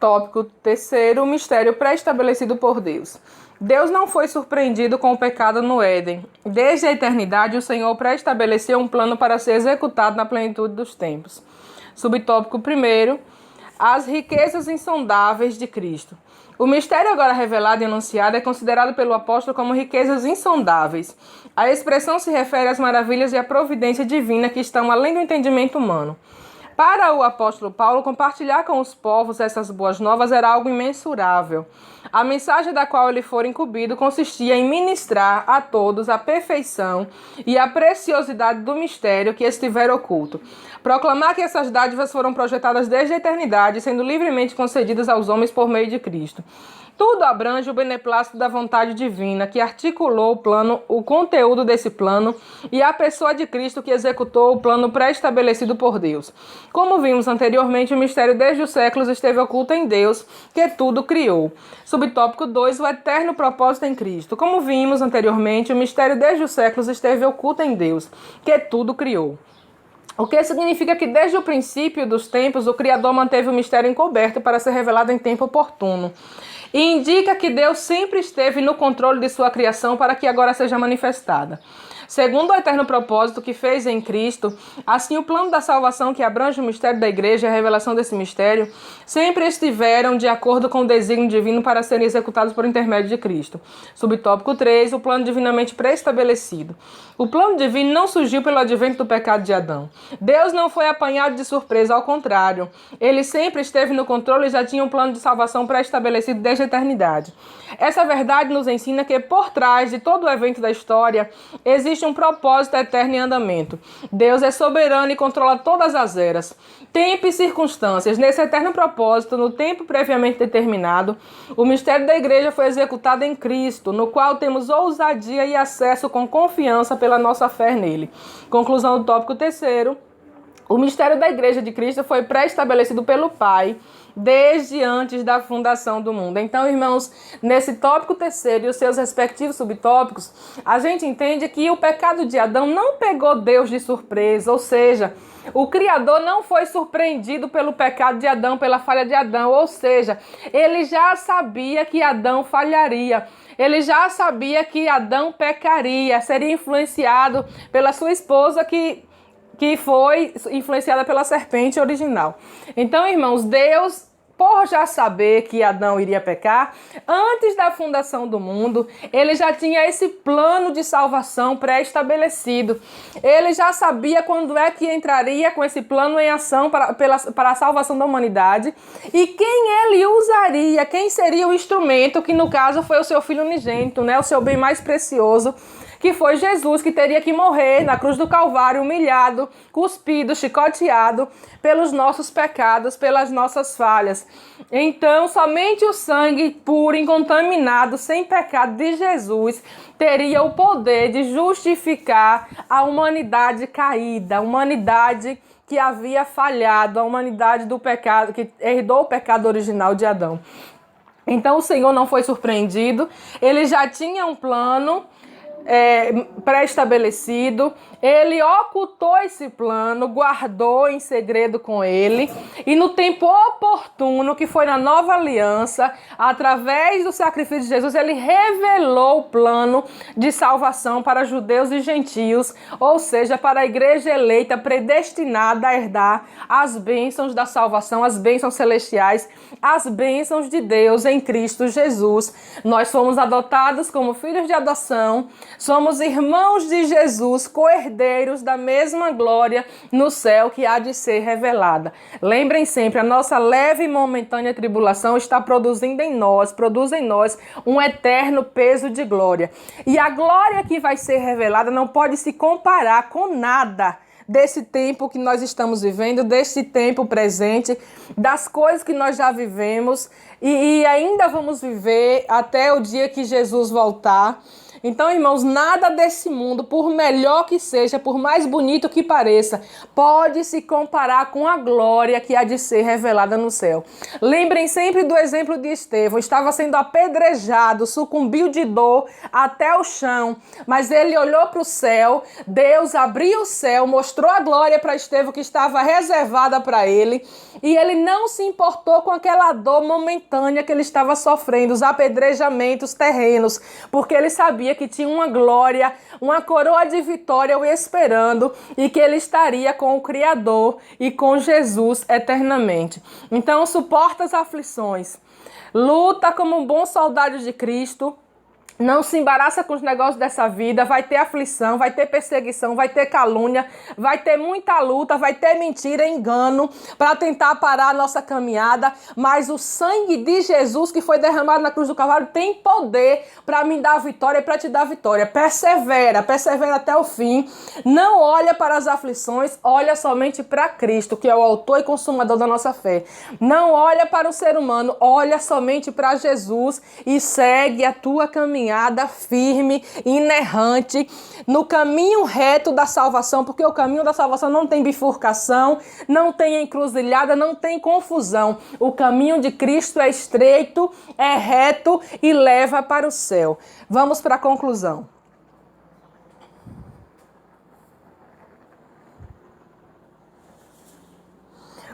Tópico terceiro, o mistério pré-estabelecido por Deus. Deus não foi surpreendido com o pecado no Éden. Desde a eternidade, o Senhor pré-estabeleceu um plano para ser executado na plenitude dos tempos. Subtópico primeiro, as riquezas insondáveis de Cristo. O mistério agora revelado e anunciado é considerado pelo apóstolo como riquezas insondáveis. A expressão se refere às maravilhas e à providência divina que estão além do entendimento humano. Para o apóstolo Paulo, compartilhar com os povos essas boas novas era algo imensurável. A mensagem da qual ele fora incumbido consistia em ministrar a todos a perfeição e a preciosidade do mistério que estiver oculto. Proclamar que essas dádivas foram projetadas desde a eternidade, sendo livremente concedidas aos homens por meio de Cristo. Tudo abrange o beneplácito da vontade divina, que articulou o plano, o conteúdo desse plano, e a pessoa de Cristo que executou o plano pré-estabelecido por Deus. Como vimos anteriormente, o mistério desde os séculos esteve oculto em Deus, que tudo criou. Subtópico 2, o eterno propósito em Cristo. Como vimos anteriormente, o mistério desde os séculos esteve oculto em Deus, que tudo criou. O que significa que desde o princípio dos tempos, o Criador manteve o mistério encoberto para ser revelado em tempo oportuno. E indica que Deus sempre esteve no controle de sua criação para que agora seja manifestada. Segundo o eterno propósito que fez em Cristo, assim o plano da salvação que abrange o mistério da igreja e a revelação desse mistério, sempre estiveram de acordo com o desígnio divino para serem executados por intermédio de Cristo. Subtópico 3, o plano divinamente pré-estabelecido. O plano divino não surgiu pelo advento do pecado de Adão. Deus não foi apanhado de surpresa, ao contrário. Ele sempre esteve no controle e já tinha um plano de salvação pré-estabelecido desde a eternidade. Essa verdade nos ensina que por trás de todo o evento da história existe um propósito eterno em andamento. Deus é soberano e controla todas as eras, tempo e circunstâncias. Nesse eterno propósito, no tempo previamente determinado, o mistério da igreja foi executado em Cristo, no qual temos ousadia e acesso com confiança pela nossa fé nele. Conclusão do tópico terceiro. O mistério da igreja de Cristo foi pré-estabelecido pelo Pai desde antes da fundação do mundo. Então, irmãos, nesse tópico terceiro e os seus respectivos subtópicos, a gente entende que o pecado de Adão não pegou Deus de surpresa, ou seja, o Criador não foi surpreendido pelo pecado de Adão, pela falha de Adão, ou seja, ele já sabia que Adão falharia. Ele já sabia que Adão pecaria, seria influenciado pela sua esposa que foi influenciada pela serpente original. Então, irmãos, Deus, por já saber que Adão iria pecar, antes da fundação do mundo, ele já tinha esse plano de salvação pré-estabelecido. Ele já sabia quando é que entraria com esse plano em ação para a salvação da humanidade e quem ele usaria, quem seria o instrumento, que no caso foi o seu filho unigênito, né, o seu bem mais precioso, que foi Jesus, que teria que morrer na cruz do Calvário, humilhado, cuspido, chicoteado pelos nossos pecados, pelas nossas falhas. Então, somente o sangue puro, incontaminado, sem pecado de Jesus, teria o poder de justificar a humanidade caída, a humanidade que havia falhado, a humanidade do pecado, que herdou o pecado original de Adão. Então, o Senhor não foi surpreendido, ele já tinha um plano pré-estabelecido, ele ocultou esse plano, guardou em segredo com ele, e no tempo oportuno, que foi na nova aliança, através do sacrifício de Jesus, ele revelou o plano de salvação para judeus e gentios, ou seja, para a igreja eleita, predestinada a herdar as bênçãos da salvação, as bênçãos celestiais, as bênçãos de Deus em Cristo Jesus. Nós fomos adotados como filhos de adoção, somos irmãos de Jesus, co-herdeiros da mesma glória no céu que há de ser revelada. Lembrem sempre, a nossa leve e momentânea tribulação está produz em nós um eterno peso de glória. E a glória que vai ser revelada não pode se comparar com nada desse tempo que nós estamos vivendo, desse tempo presente, das coisas que nós já vivemos e ainda vamos viver até o dia que Jesus voltar. Então, irmãos, nada desse mundo, por melhor que seja, por mais bonito que pareça, pode se comparar com a glória que há de ser revelada no céu. Lembrem sempre do exemplo de Estevão. Estava sendo apedrejado, sucumbiu de dor até o chão, mas ele olhou para o céu, Deus abriu o céu, mostrou a glória para Estevão que estava reservada para ele, E ele não se importou com aquela dor momentânea que ele estava sofrendo, os apedrejamentos terrenos, porque ele sabia que tinha uma glória, uma coroa de vitória o esperando e que ele estaria com o Criador e com Jesus eternamente. Então, suporta as aflições, luta como um bom soldado de Cristo. Não se embaraça com os negócios dessa vida, vai ter aflição, vai ter perseguição, vai ter calúnia, vai ter muita luta, vai ter mentira, engano, para tentar parar a nossa caminhada, mas o sangue de Jesus que foi derramado na cruz do Calvário tem poder para me dar vitória e para te dar vitória. Persevera, persevera até o fim, não olha para as aflições, olha somente para Cristo, que é o autor e consumador da nossa fé. Não olha para o ser humano, olha somente para Jesus e segue a tua caminhada firme, inerrante, no caminho reto da salvação, porque o caminho da salvação não tem bifurcação, não tem encruzilhada, não tem confusão. O caminho de Cristo é estreito, é reto e leva para o céu. Vamos para a conclusão.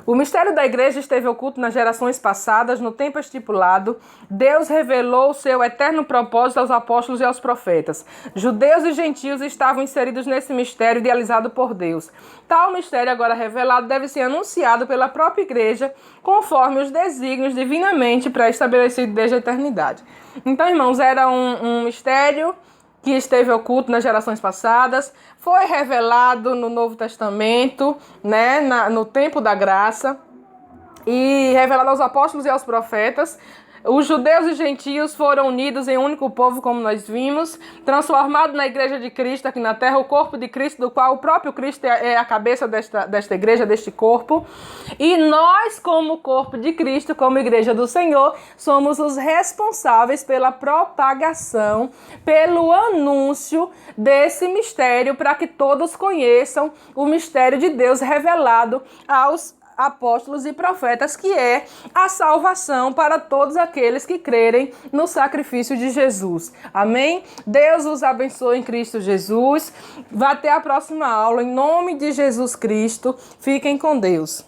O mistério da igreja esteve oculto nas gerações passadas, no tempo estipulado. Deus revelou o seu eterno propósito aos apóstolos e aos profetas. Judeus e gentios estavam inseridos nesse mistério idealizado por Deus. Tal mistério agora revelado deve ser anunciado pela própria igreja, conforme os desígnios divinamente pré-estabelecidos desde a eternidade. Então, irmãos, era um mistério que esteve oculto nas gerações passadas, foi revelado no Novo Testamento, né, no tempo da graça, e revelado aos apóstolos e aos profetas. Os judeus e gentios foram unidos em um único povo, como nós vimos, transformado na igreja de Cristo aqui na terra, o corpo de Cristo, do qual o próprio Cristo é a cabeça desta igreja, deste corpo. E nós, como corpo de Cristo, como igreja do Senhor, somos os responsáveis pela propagação, pelo anúncio desse mistério, para que todos conheçam o mistério de Deus revelado aos apóstolos e profetas, que é a salvação para todos aqueles que crerem no sacrifício de Jesus. Amém? Deus os abençoe em Cristo Jesus. Vá até a próxima aula. Em nome de Jesus Cristo, fiquem com Deus.